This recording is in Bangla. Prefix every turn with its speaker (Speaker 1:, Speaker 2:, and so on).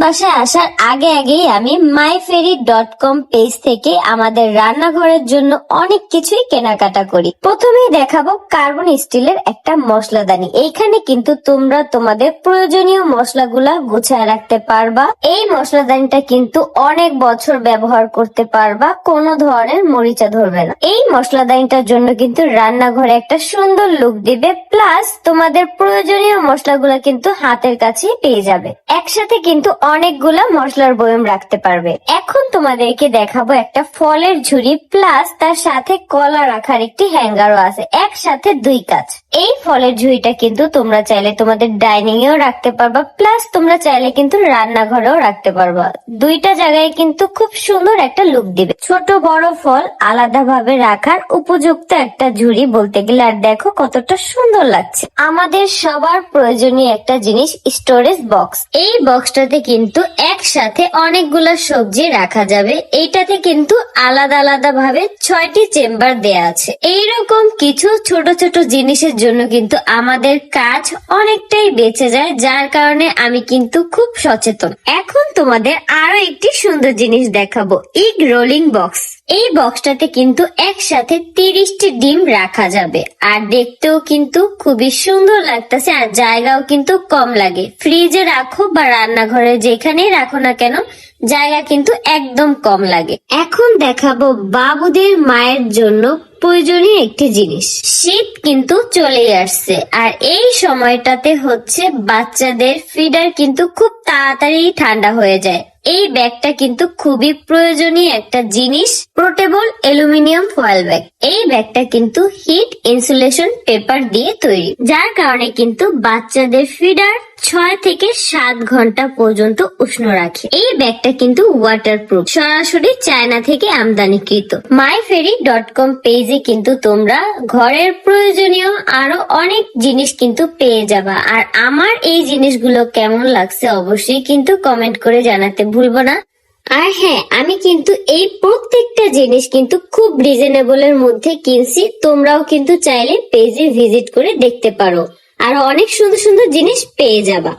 Speaker 1: বাসায় আসার আগে আগেই আমি myferry.com পেজ থেকে আমাদের রান্নাঘরের জন্য অনেক কিছুই কেনাকাটা করি। প্রথমেই দেখাবো কার্বন স্টিলের একটা মশলাদানি। এইখানে কিন্তু তোমরা তোমাদের প্রয়োজনীয় মশলাগুলা গুছায় রাখতে পারবা। এই মশলাদানিটা কিন্তু অনেক বছর ব্যবহার করতে পারবা, কোনো ধরনের মরিচা ধরবে না। এই মশলাদানিটার জন্য কিন্তু রান্নাঘরে একটা সুন্দর লুক দিবে, প্লাস তোমাদের প্রয়োজনীয় মশলাগুলা কিন্তু হাতের কাছে পেয়ে যাবে। একসাথে কিন্তু অনেকগুলা মশলার বয়ম রাখতে পারবে। এখন তোমাদেরকে দেখাবো একটা ফলের ঝুড়ি, প্লাস তার সাথে কলা রাখার একটি হ্যাঙ্গারও আছে, একসাথে দুই কাজ। এই ফলের ঝুড়িটা কিন্তু তোমরা চাইলে তোমাদের ডাইনিং এও রাখতে পারবা, প্লাস তোমরা চাইলে কিন্তু রান্নাঘরেও রাখতে পারবা। দুইটা জায়গায় কিন্তু খুব সুন্দর একটা লুক দিবে। ছোট বড় ফল আলাদাভাবে রাখার উপযুক্ত একটা ঝুড়ি বলতে গেলে। আর দেখো কতটা সুন্দর লাগছে। আমাদের সবার প্রয়োজনীয় একটা জিনিস, স্টোরেজ বক্স। এই বক্সটাতে কিন্তু একসাথে অনেকগুলা সবজি রাখা যাবে। এইটাতে কিন্তু আলাদা আলাদা ভাবে 6টি চেম্বার দেয়া আছে। এইরকম কিছু ছোট ছোট জিনিসের জন্য কিন্তু আমাদের কাজ অনেকটাই বেঁচে যায়, যার কারণে আমি কিন্তু খুব সচেতন। এখন তোমাদের আরো একটি সুন্দর জিনিস দেখাবো, এগ রোলিং বক্স। এই বক্সটাতে কিন্তু একসাথে 30টি ডিম রাখা যাবে, আর দেখতেও কিন্তু খুবই সুন্দর লাগতেছে, আর জায়গাও কিন্তু কম লাগে। ফ্রিজে রাখো বা রান্নাঘরে যেখানেই রাখো না কেন, জায়গা কিন্তু একদম কম লাগে। এখন দেখাবো বাবুদের মায়ের জন্য প্রয়োজনীয় একটি জিনিস। শীত কিন্তু চলেই আসছে, আর এই সময়টাতে হচ্ছে বাচ্চাদের ফিডার কিন্তু খুব তাড়াতাড়ি ঠান্ডা হয়ে যায়। এই ব্যাগটা কিন্তু খুবই প্রয়োজনীয় একটা জিনিস, পোর্টেবল অ্যালুমিনিয়াম ফয়েল ব্যাগ। এই ব্যাগটা কিন্তু হিট ইনসুলেশন পেপার দিয়ে তৈরি, যার কারণে কিন্তু বাচ্চাদের ফিডার 6 থেকে 7 ঘন্টা পর্যন্ত উষ্ণ রাখে। এই ব্যাগটা কিন্তু ওয়াটারপ্রুফ, সরাসরি চায়না থেকে আমদানিকৃত। myferry.com পেজে কিন্তু তোমরা ঘরের প্রয়োজনীয় আরো অনেক জিনিস কিন্তু পেয়ে যাবা। আর আমার এই জিনিসগুলো কেমন লাগছে অবশ্যই কিন্তু কমেন্ট করে জানাতে ভুলবো না। আর হ্যাঁ, আমি কিন্তু এই প্রত্যেকটা জিনিস কিন্তু খুব রিজনেবলের মধ্যে কিনছি। তোমরাও কিন্তু চাইলে পেজে ভিজিট করে দেখতে পারো, আর অনেক সুন্দর সুন্দর জিনিস পেয়ে যাবা।